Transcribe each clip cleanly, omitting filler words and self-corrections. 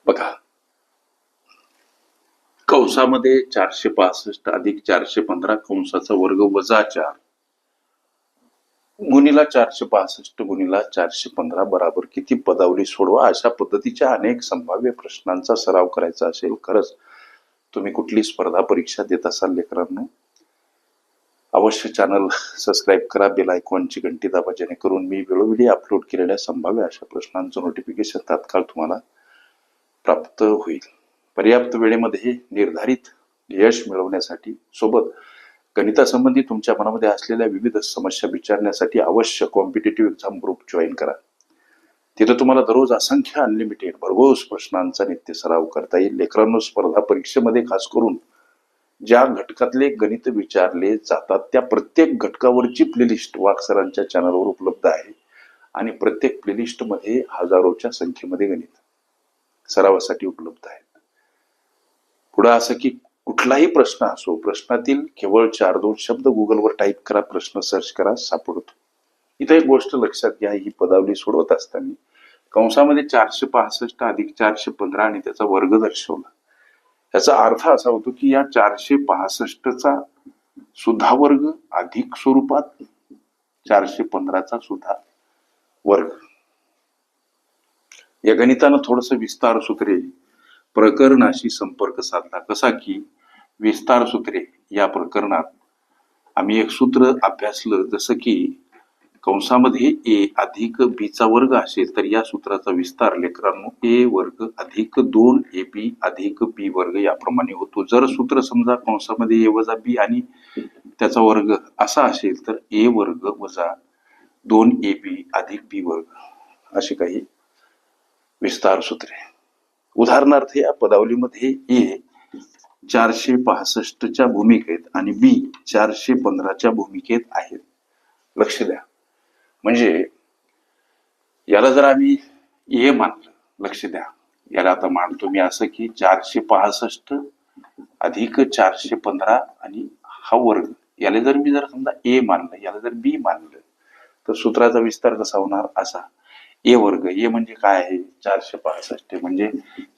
बघा, कंसामध्ये 465 अधिक 415 कंसाचा वर्ग वजा 4 गुणिला 465 गुणिला 415 बराबर किती पदावली सोडवा. अशा पद्धतीच्या अनेक संभाव्य प्रश्नांचा सराव करायचा असेल, खरंच तुम्ही कुठली स्पर्धा परीक्षा देत असाल लेकरांनो, अवश्य चॅनल सबस्क्राईब करा, बेल आयकॉनची घंटी दाबा, जेणेकरून मी वेळोवेळी अपलोड केलेल्या संभाव्य अशा प्रश्नांचं नोटिफिकेशन तात्काळ तुम्हाला प्राप्त होईल. पर्याप्त वेळेमध्ये निर्धारित यश मिळवण्यासाठी सोबत गणितासंबंधी तुमच्या मनामध्ये असलेल्या विविध समस्या विचारण्यासाठी अवश्य कॉम्पिटेटिव्ह एक्झाम ग्रुप जॉईन करा. तिथे तुम्हाला दररोज असंख्य अनलिमिटेड भरघोस प्रश्नांचा नित्य सराव करता येईल. लेकरांनो, स्पर्धा परीक्षेमध्ये खास करून ज्या घटकातले गणित विचारले जातात त्या प्रत्येक घटकावरची प्लेलिस्ट वाघ सरांच्या चॅनलवर उपलब्ध आहे आणि प्रत्येक प्लेलिस्ट मध्ये हजारोच्या संख्येमध्ये गणित सरावासाठी उपलब्ध आहेत. पुढे असं की कुठलाही प्रश्न असो, प्रश्नातील केवळ 4-2 शब्द गुगलवर टाईप करा, प्रश्न सर्च करा, सापडतो. इथे एक गोष्ट लक्षात घ्या, ही पदावली सोडवत असताना कंसामध्ये 465 अधिक 415 आणि त्याचा वर्ग दर्शवला. याचा अर्थ असा होतो की या 465चा सुद्धा वर्ग अधिक स्वरूपात 415चा सुद्धा वर्ग. या गणितानं थोडस विस्तार सूत्रे प्रकरणाशी संपर्क साधला. कसा की विस्तार सूत्रे या प्रकरणात आम्ही एक सूत्र अभ्यासलं, जसं की कंसामध्ये ए अधिक बी चा वर्ग असेल तर या सूत्राचा विस्तार लेकरांनो ए वर्ग अधिक 2ab अधिक बी वर्ग याप्रमाणे होतो. जर सूत्र समजा कंसामध्ये ए वजा बी आणि त्याचा वर्ग असा असेल तर ए वर्ग वजा 2ab अधिक बी वर्ग असे काही विस्तार सूत्रे. उदाहरणार्थ या पदावलीमध्ये ए 465च्या भूमिकेत आणि बी 415च्या भूमिकेत आहेत. लक्ष द्या, म्हणजे याला जर आम्ही ए मानलं, लक्ष द्या, याला आता मानतो मी असं की 465 अधिक 415 आणि हा वर्ग, याला जर मी समजा ए मानलं, याला जर बी मानलं, तर सूत्राचा विस्तार कसा होणार, असा ए वर्ग, ए म्हणजे काय आहे 465 म्हणजे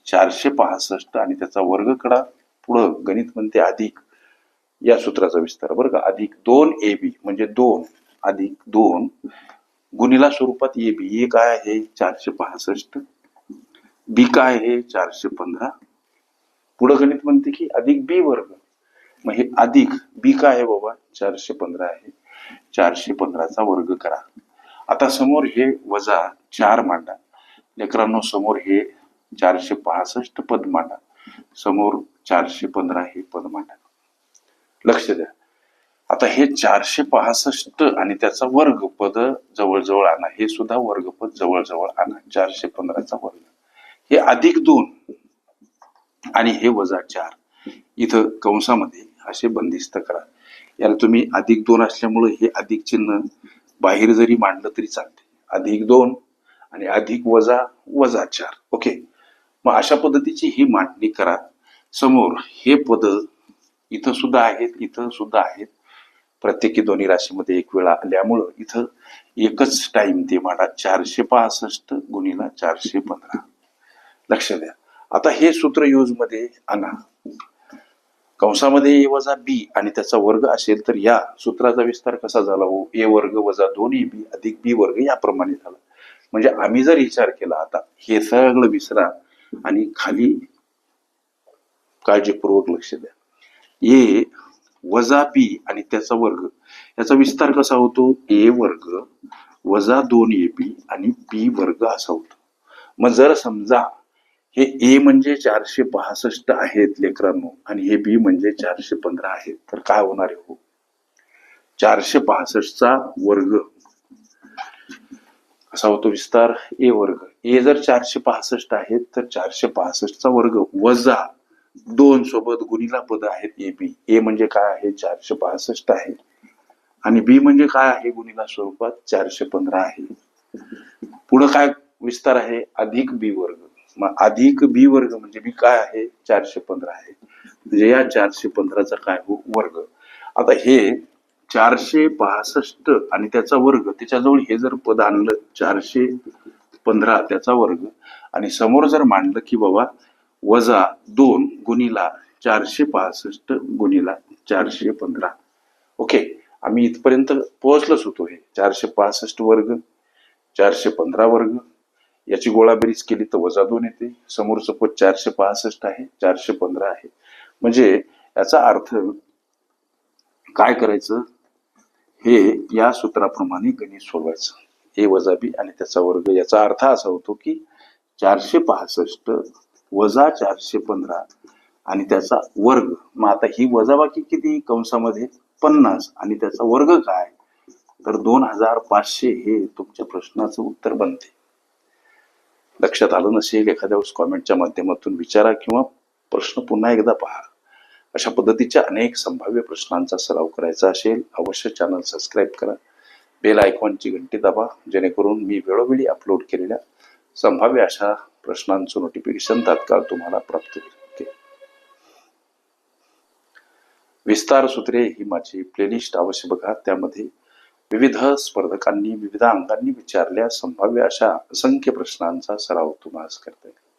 465 आणि त्याचा वर्ग कडा पुढं गणित म्हणते अधिक या सूत्राचा विस्तार बरं का, अधिक 2ab म्हणजे 2 अधिक 2 गुणिला स्वरूपात ए बी. ए काय आहे 465, बी काय आहे 415, पुढं गणित म्हणते की अधिक बी वर्ग, मग हे अधिक बी काय आहे बाबा 415 आहे, 415चा वर्ग करा. आता समोर हे वजा 4 मांडा लेकरांनो, समोर हे 465 पद मांडा, समोर 415 हे पद मांडा. लक्ष द्या, आता हे 465 आणि त्याचा वर्ग पद जवळजवळ आणा, हे सुद्धा वर्गपद जवळजवळ आणा, 415चा वर्ग, हे अधिक 2 आणि हे वजा 4 इथं कंसामध्ये असे बंदिस्त करा. याला तुम्ही अधिक 2 असल्यामुळे हे अधिक चिन्ह बाहेर जरी मांडलं तरी चालते, अधिक 2 आणि अधिक वजा वजा 4. ओके, मग अशा पद्धतीची ही मांडणी करा. समोर हे पद इथं सुद्धा आहेत, इथं सुद्धा आहेत, प्रत्येकी दोन्ही राशीमध्ये एक वेळा आल्यामुळं इथं एकच टाइम ते मांडा, 465 गुणिला 415. लक्ष द्या, आता हे सूत्र यूज मध्ये आणा. कंसामध्ये ए वजा बी आणि त्याचा वर्ग असेल तर या सूत्राचा विस्तार कसा झाला हो, ए वर्ग वजा 2ab अधिक बी वर्ग याप्रमाणे झाला. म्हणजे आम्ही जर विचार केला, आता हे सगळं विसरा आणि खाली काळजीपूर्वक लक्ष द्या, ए वजा बी आणि त्याचा वर्ग याचा विस्तार कसा होतो, ए वर्ग वजा 2ab आणि बी वर्ग असा होतो. मग जर समजा हे ए म्हणजे 465 आहेत लेकरांनो आणि हे बी म्हणजे 415 आहेत, तर काय होणार आहे हो, 465चा वर्ग असा होतो विस्तार ए वर्ग. ए जर 465 आहेत तर 465चा वर्ग वजा 2 सोबत गुणिला पद आहेत ए बी. ए म्हणजे काय आहे 465 आहे आणि बी म्हणजे काय आहे गुणिला स्वरूपात 415 आहे. पुढे काय विस्तार आहे अधिक बी वर्ग, मग अधिक बी वर्ग म्हणजे बी काय आहे 415 आहे, म्हणजे या 415चा काय हो वर्ग. आता हे 465 आणि त्याचा वर्ग, त्याच्याजवळ हे जर पद आणलं 415 त्याचा वर्ग आणि समोर जर मांडलं की बाबा -2 गुणिला 465 गुणिला 415. ओके, आम्ही इथपर्यंत पोहोचलोच होतो. हे 465 वर्ग, 415 वर्ग, याची गोळाबेरीज केली तर -2 येते. समोरचं पद 465 आहे, 415 आहे. म्हणजे याचा अर्थ काय करायचं, हे या सूत्राप्रमाणे गणित सोडवायचं. a वजा b आणि त्याचा वर्ग. याचा अर्थ असा होतो की 465 वजा 415 आणि त्याचा वर्ग. मग आता ही वजाबाकी किती कंसामध्ये 50 आणि त्याचा वर्ग काय, तर 2500 हे तुमच्या प्रश्नाचं उत्तर बनते. लक्षात आलं नसेल एखाद्या वेळेस कॉमेंटच्या माध्यमातून विचारा किंवा प्रश्न पुन्हा एकदा पहा. अशा पद्धतीच्या अनेक संभाव्य प्रश्नांचा सराव करायचा असेल अवश्य चॅनल सबस्क्राईब करा, बेल आयकॉनची घंटी दाबा, जेणेकरून मी वेळोवेळी अपलोड केलेल्या संभाव्य अशा प्रश्नांचं नोटिफिकेशन तात्काळ तुम्हाला प्राप्त होईल. विस्तार सूत्रे ही माझी प्लेलिस्ट अवश्य बघा. त्यामध्ये विविध स्पर्धकांनी विविध अंगांनी विचारल्या संभाव्य अशा असंख्य प्रश्नांचा सराव तुम्हाला करता येईल.